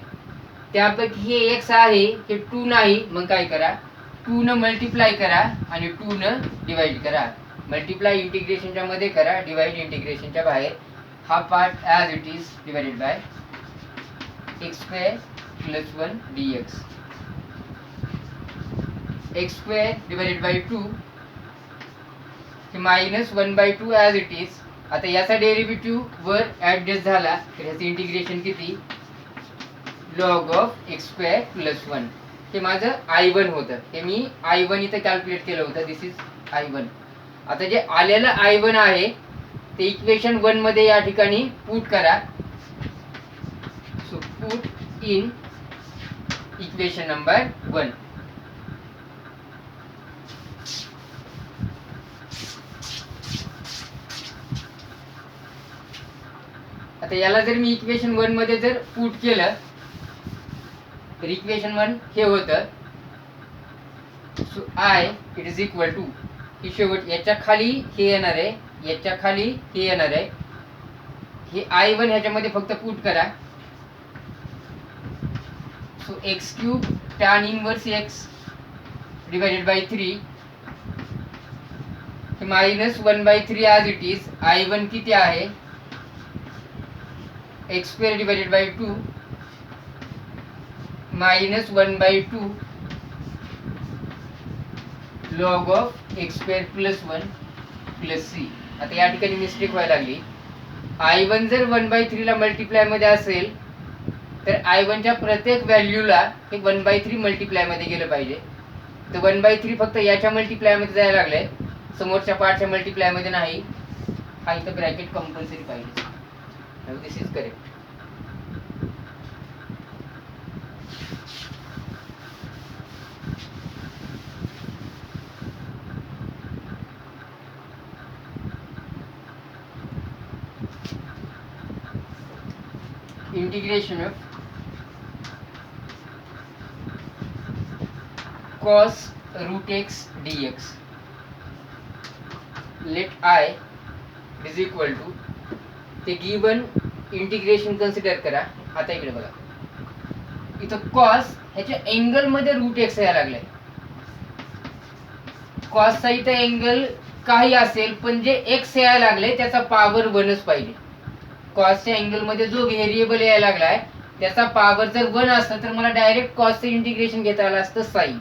S1: त्यापैकी हे x आहे, हे 2 नाही. मग काय करा, 2 न मल्टिप्लाय करा आणि 2 न डिवाइड करा. मल्टिप्लाय इंटिग्रेशनच्या मध्ये करा, डिवाइड इंटिग्रेशनच्या बाहेर. हा part as it is divided by x square plus 1 dx, x square divided by 2 minus 1/2 as it is. आता याचा डेरिव्हेटिव्ह वर ॲडजस्ट झाला तर ह्याचं इंटिग्रेशन किती, log of x square plus 1. हे माझं I1 होतं, हे मी I1 इथं कॅल्क्युलेट केलं होतं. दिस इज I1. आता जे आलेलं I1 आहे ते इक्वेशन 1 मध्ये या ठिकाणी पुट करा. So put in equation number 1. आता याला जर मी इक्वेशन 1 मध्ये जर पुट केलं तर इक्वेशन 1 हे होतं. So I it is equal to, ही शेवट याच्या खाली हे येणार आहे, याच्या खाली हे येणार आहे. हे I1 ह्याच्यामध्ये फक्त पुट करा. So x cube tan inverse x divided by 3 -1/3 as it is. I1 किती आहे, x² divided by 2 -1/2 log of x² + 1 + c. आता या ठिकाणी मिस्टेक व्हायला लागली. I1 जर 1/3 ला मल्टिप्लाय मध्ये असेल तर I1 च्या प्रत्येक व्हॅल्यूला हे 1/3 मल्टिप्लाय मध्ये गेलं पाहिजे. तर 1/3 फक्त याच्या मल्टिप्लाय मध्ये जायला लागलंय, समोरच्या पार्टच्या मल्टिप्लाय मध्ये नाही. हा इथं ब्रॅकेट कंपल्सरी पाहिजे. Now this is correct. Integration of cos √x dx let I is equal to ते गिवन इंटिग्रेशन कन्सिडर करा. आता इकडे बघा, इथं cos ह्याच्या अँगल मध्ये √x यायला लागलाय. कॉसचा इथं अँगल काही असेल पण जे x यायला लागले त्याचा पॉवर 1च पाहिजे. कॉसच्या अँगल मध्ये जो व्हेरिएबल यायला लागलाय त्याचा पॉवर जर 1 असता तर मला डायरेक्ट कॉसचं इंटिग्रेशन घेता आलं असतं साइन.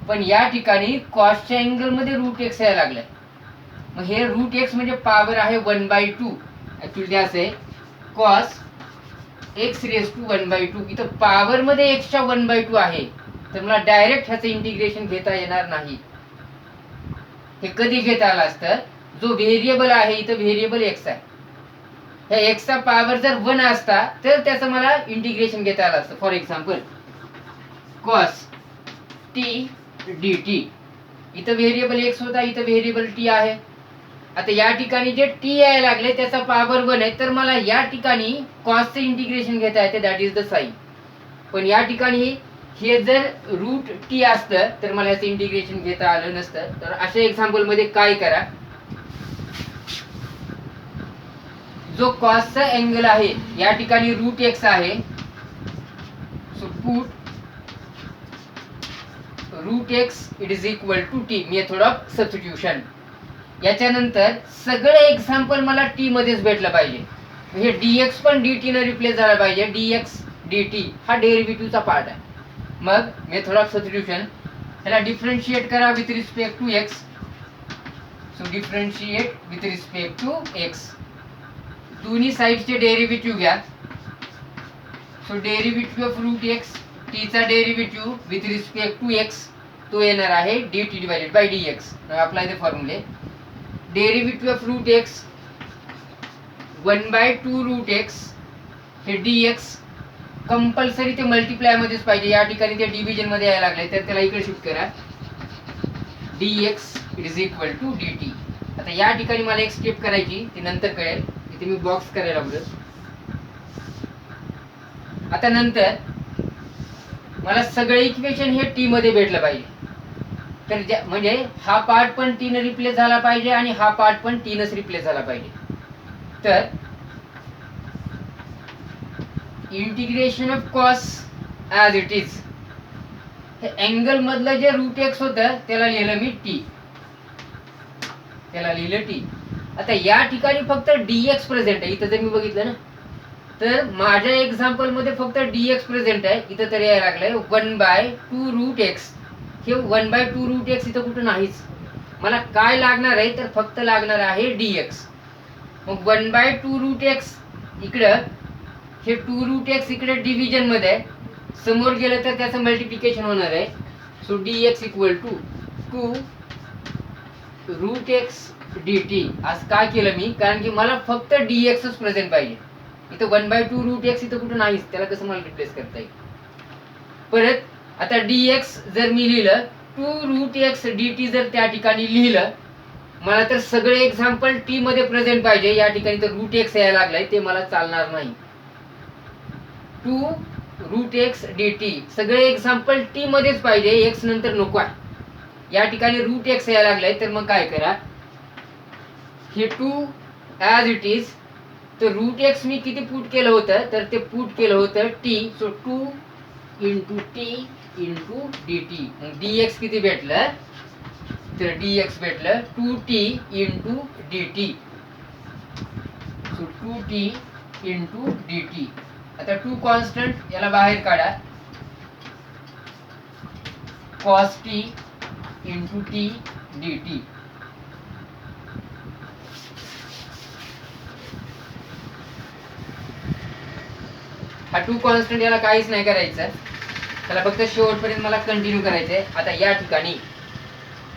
S1: पण या ठिकाणी कॉसच्या अँगल मध्ये √x यायला लागलाय. मग हे √x म्हणजे पॉवर आहे 1/2. ऍक्च्युअली असे cos x⁻²⁴. इथं पॉवर मध्ये x च्या 1/2 आहे, तर मला डायरेक्ट ह्याचं इंटिग्रेशन घेता येणार नाही. हे कधी घेता आलं असतं, जो व्हेरिएबल आहे इथं व्हेरिएबल x आहे, ह्या x चा पॉवर जर 1 असता तर त्याचं मला इंटिग्रेशन घेता आलं असतं. For example cos t dt. इथं व्हेरिएबल x होता, इथं व्हेरिएबल t आहे. आता या ठिकाणी जे t यायला लागले त्याचा पॉवर 1 आहे, तर मला या ठिकाणी cosचं इंटिग्रेशन घेता येते, दॅट इज द साइन. पण या ठिकाणी हे जर √t असतं तर मला याचं इंटिग्रेशन घेता आलं नसतं. तर अशा एक्झाम्पल मध्ये काय करा, जो कॉसचा अँगल आहे या ठिकाणी √x आहे, so put √x it is equal to t, method of substitution. याच्यानंतर सगळे एक्झाम्पल मला t मध्येच भेटलं पाहिजे. हे dx पण dt ने रिप्लेस झाला पाहिजे. dx dt हा डेरिव्हेटिव्हचा पार्ट आहे. मग मेथड ऑफ सबस्टिट्यूशन, ह्याला डिफरन्शिएट करा with respect to x. So differentiate with respect to x. दोन्ही साइडचे डेरिव्हेटिव्ह घ्या. So derivative of √x, t चा derivative with respect to x तो येणार आहे dt divided by dx. Now apply the formulae. Derivative of √x 1/2 √x, हे dx कंपल्सरी ते मल्टिप्लाय मध्येच पाहिजे. या ठिकाणी ते डिव्हिजन मध्ये यायला लागले तर त्याला इकडे शिफ्ट करा. dx it is equal to dt. आता या ठिकाणी मला एक स्टेप करायची, ती नंतर कळेल. इथे मी बॉक्स करायला लागलो. आता नंतर मला सगळे इक्वेशन हे t मध्ये भेटलं पाहिजे. तर म्हणजे हा पार्ट पण t ने रिप्लेस झाला पाहिजे आणि हा पार्ट पण t नेच रिप्लेस झाला पाहिजे. तर integration of cos as it is, हे अँगल मधलं जे √x होतं त्याला लिहिलं मी t, त्याला लिहिलं t. आता या ठिकाणी फक्त dx प्रेझेंट आहे. इथं जर मी बघितलं ना तर माझ्या एक्झाम्पल मध्ये फक्त dx प्रेझेंट आहे. इथं तरी यायला लागलंय 1/2 √x. हे 1/2 √x इथं कुठं नाहीच. मला काय लागणार आहे तर फक्त लागणार आहे dx. मग 1/2 √x इकडं, हे 2 √x इकडे डिव्हिजन मध्ये आहे, समोर गेलं तर त्याचं मल्टिप्लिकेशन होणार आहे. So dx equal to 2 √x dt. आज काय केलं मी, कारण की मला फक्त dxच प्रेझेंट पाहिजे. इथं 1/2 √x इथं कुठं नाहीच, त्याला कसं मला रिप्लेस करता येईल. परत आता dx जर मी लिहिलं, 2 √x dt जर त्या ठिकाणी लिहिलं, मला तर सगळे एक्झाम्पल t मध्ये प्रेझेंट पाहिजे. या ठिकाणी तर √x यायला लागलाय, ते मला चालणार नाही. 2 √x dt सगळे एक्झाम्पल t मध्येच पाहिजे, x नंतर नको आहे. या ठिकाणी √x यायला लागलाय, तर मग काय करा, हे 2 ॲज इट इज. तर √x मी किती पुट केलं होतं, तर ते पुट केलं होतं t. So 2 × t × dt. dx किती भेटलं, तर dx भेटलं 2t into dt. So 2t into dt. आता 2 कॉन्स्टंट याला बाहेर काढा. cos t into t dt. हा 2 कॉन्स्टंट याला काहीच नाही करायचं, त्याला फक्त शेवटपर्यंत मला कंटिन्यू करायचंय. आता या ठिकाणी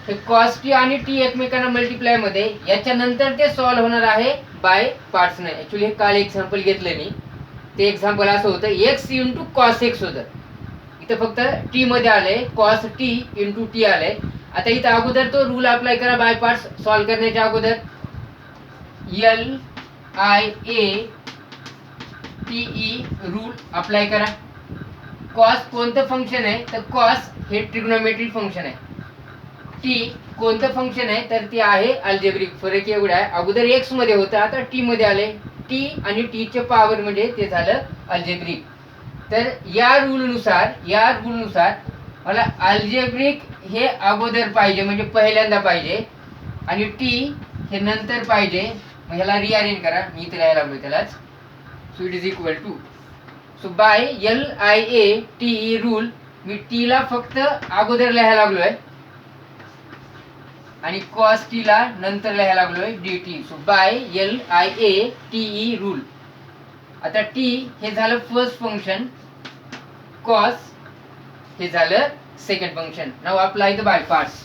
S1: हे cos t आणि t एकमेकांना मल्टिप्लाय मध्ये, याच्यानंतर ते सॉल्व्ह होणार आहे बाय पार्ट्सने. ऍक्च्युली हे काल एक्झाम्पल घेतलं मी, ते एक्झाम्पल असं होतं x इंटू cos x होतं. इथं फक्त t मध्ये आलंय, cos t इंटू t आलंय. आता इथं अगोदर तो रूल अप्लाय करा बाय पार्ट्स सॉल्व्ह करण्याच्या अगोदर. L I A T E rule apply करा. कॉस कोणतं फंक्शन आहे तर कॉस हे ट्रिग्नोमेट्रिक फंक्शन आहे. टी कोणतं फंक्शन आहे तर ती आहे अल्जेब्रिक. फरक एवढा आहे, अगोदर एक्स मध्ये होतं, आता टी मध्ये आले. टी आणि टी चे पॉवर म्हणजे ते झालं अल्जेब्रिक. तर या रूलनुसार मला अल्जेब्रिक हे अगोदर पाहिजे, म्हणजे पहिल्यांदा पाहिजे, आणि टी हे नंतर पाहिजे. मग ह्याला रिअरेंज करा, मी इथे लिहायला लागलो त्यालाच. So it is equal to, so by L I A T E rule मी टी ला फक्त अगोदर लिहायला लागलोय आणि कॉस टी ला नंतर लिहायला लागलोय d t. So by L I A T E rule. आता टी हे झालं फर्स्ट फंक्शन, कॉस हे झालं second function. Now apply the by parts.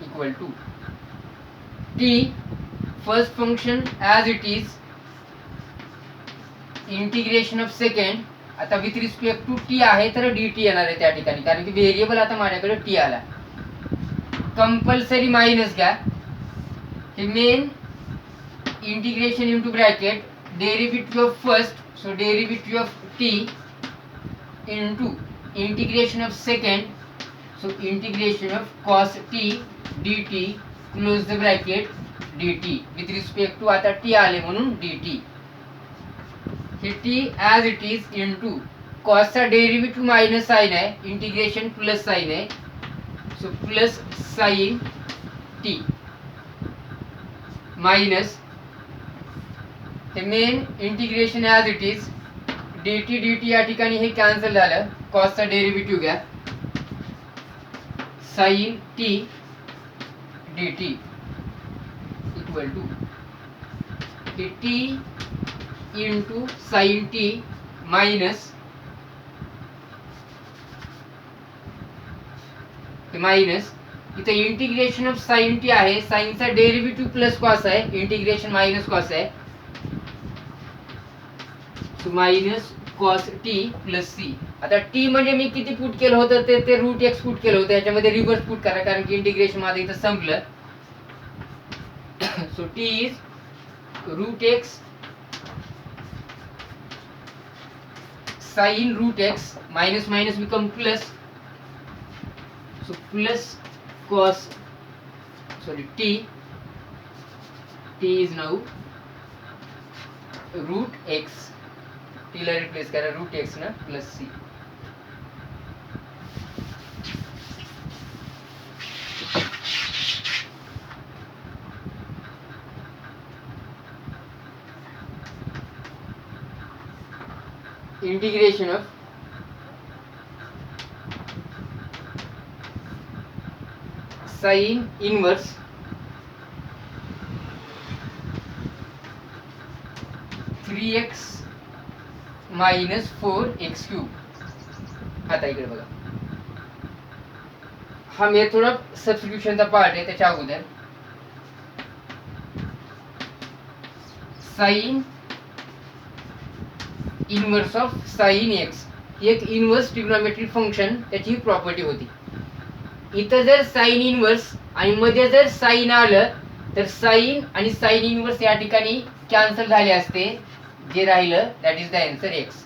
S1: Equal to t first function as it is integration of second. आता विथ रिस्पेक्ट टू टी आहे तर dt येणार आहे त्या ठिकाणी, कारण की व्हेरिएबल आता माझ्याकडे टी आला. कंपल्सरी मायनस घ्या. हे main integration into bracket derivative of first, so derivative of t into integration of second, so integration of cos t dt close the bracket dt with respect to आता टी आले म्हणून dt. हे t as it is into कॉसचा डेरिव्हेटिव्ह मायनस साइन आहे, इंटिग्रेशन प्लस साइन आहे, so plus sine t minus हे main integration as it is dt dt. या ठिकाणी हे कॅन्सल झालं, कॉसचा डेरिव्हेटिव्ह घ्या, sine t dt equal to t into sine t minus minus इथे इंटिग्रेशन ऑफ साइन टी आहे, साइनचा डेरिव्हेटिव्ह प्लस कॉस आहे, इंटिग्रेशन मायनस कॉस आहे, so minus cos t plus c. आता टी म्हणजे मी किती पुट केलं होतं ते रूट एक्स पुट केलं होतं, याच्यामध्ये रिव्हर्स पुट करा कारण की इंटिग्रेशन माझं इथं संपलं. So t is root x sine root x minus minus become plus, so plus cos t is now root x. T ला रिप्लेस करा रूट एक्स ना plus c. Integration of sine inverse three x minus 4x3. आता इकडे बघा, हा मेथड ऑफ सबस्टिट्यूशनचा पार्ट आहे. त्याच्या अगोदर sine inverse of sine x एक इनवर्स ट्रिग्नोमेट्रिक फंक्शन, त्याची प्रॉपर्टी होती. इथं जर साइन इनवर्स आणि मध्ये जर साइन आलं तर साइन आणि साइन इनवर्स या ठिकाणी कॅन्सल झाले असते, जे राहिलं that is the answer x.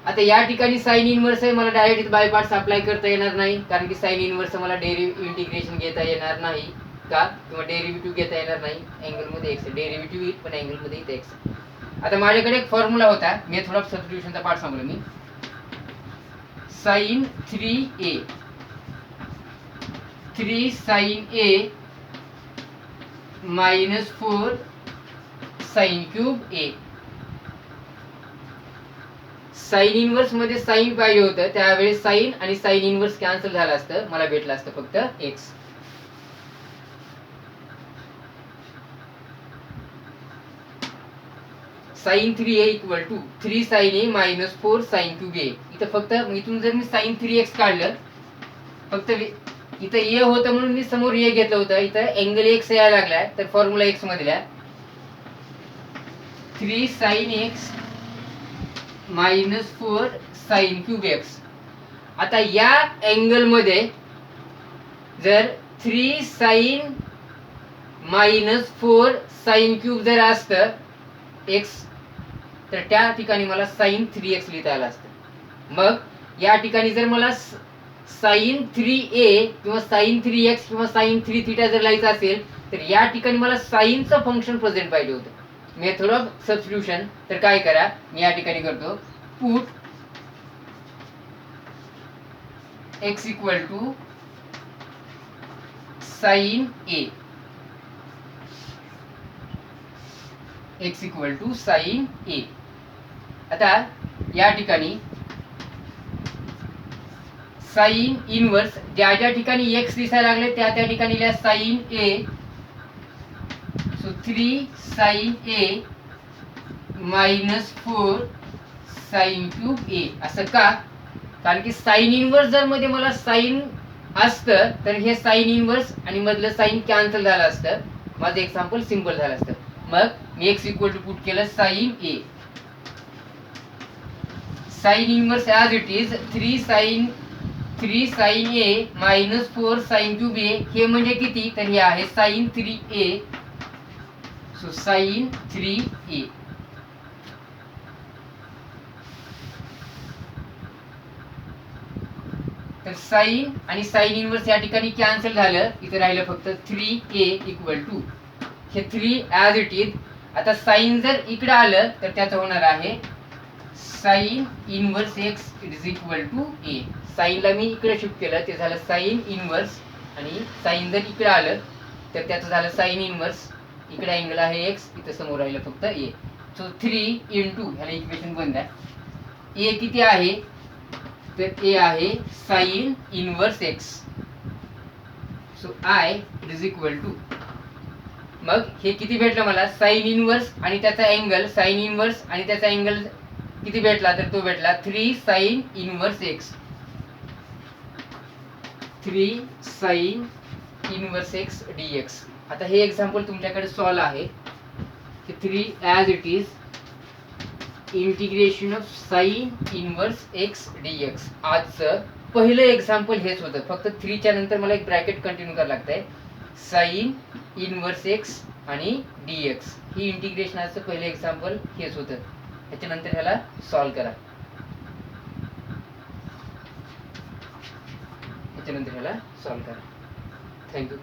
S1: आता या ठिकाणी साइन इनवर्स आहे, मला डायरेक्ट बाय पार्ट्स अप्लाय करता येणार नाही कारण की साइन इनवर्स मला इंटिग्रेशन घेता येणार नाही का, किंवा डेरिव्हेटिव्ह घेता येणार नाही. अँगल मध्ये एक्स डेरिव्हेटिव्ह येईल पण अँगल मध्ये इथे एक्स. आता माझ्याकडे एक फॉर्म्युला होता मेथड ऑफ सबस्टिट्यूशनचा पार्ट सांगलो मी. Sine 3a, 3 sine a minus 4 sine cube a. Sine inverse मध्ये साइन पाहिजे होतं, त्यावेळेस साइन आणि साइन इनवर्स कॅन्सल झालं असतं, मला भेटलं असतं फक्त x. Sine 3a equal to 3 sine a minus 4 sine cube a. इथं फक्त इथून जर मी साइन 3x काढलं, फक्त इथं a होतं म्हणून मी समोर a घेतलं होतं, इथं अँगल x यायला लागलाय, तर फॉर्म्युला x मधल्या 3 sine x minus 4 sine cube x. आता या अँगल मध्ये जर 3 साइन मायनस 4 साइन क्यूब जर असतं x, तर त्या ठिकाणी मला साइन 3x लिहिता आलं असतं. मग या ठिकाणी जर मला साइन 3a किंवा साइन 3x किंवा साइन 3 थीटा जर लिहायचं असेल, तर या ठिकाणी मला साइनचं फंक्शन प्रेझेंट पाहिजे होतं. Method of substitution. तर काय करा, मी या ठिकाणी करतो put x equal to sine a, x equal to sine a. आता या ठिकाणी साइन इनवर्स ज्या ज्या ठिकाणी x दिसायला लागले त्या त्या ठिकाणी लिहा sine a. So 3 sine a minus 4 sine cube a. असं का? कारण की साइन इनवर्स जर मध्ये मला साइन असतं तर हे साइन इनवर्स आणि मधलं साइन कॅन्सल झालं असतं, माझं एक्झाम्पल सिंपल झालं असतं. मग मी x इक्वल टू पुट केलं sine a. Sine inverse as it is 3 sine a minus 4 sine cube a. हे म्हणजे किती? तर हे आहे sign 3a. So sine 3a. तर साइन आणि साइन इनवर्स या ठिकाणी कॅन्सल झालं, इथे राहिलं फक्त 3a इक्वल टू हे 3 ॲज इट इज. आता साइन जर इकडे आलं तर त्याचं होणार आहे sine inverse x is equal to a. साइनला मी इकडे शिफ्ट केलं, ते झालं साइन इनवर्स, आणि साइन जर इकडे आलं तर त्याचं झालं साइन इनवर्स. इकडे अँगल आहे x, इथं समोर राहिलं फक्त a. सो 3 इंटू ह्याला इक्वेशन बंद आहे. a किती आहे? तर a आहे sine inverse x. So I is equal to, मग हे किती भेटलं मला? साइन इनवर्स आणि त्याचा अँगल, साइन इनवर्स आणि त्याचा अँगल किती भेटला? तर तो भेटला 3 sign inverse x. 3 sign inverse x dx. आता हे एक्झाम्पल तुमच्याकडे सॉल्व आहे की 3 as it is integration of sine inverse x dx. आजचं पहिलं एक्झाम्पल हेच होतं, फक्त 3 च्या नंतर मला एक ब्रॅकेट कंटिन्यू करावं लागतंय. साइन इनवर्स x आणि dx ही इंटिग्रेशनचं पहिलं एक्झाम्पल हेच होतं. त्याच्यानंतर ह्याला सॉल्व करा, थँक्यू.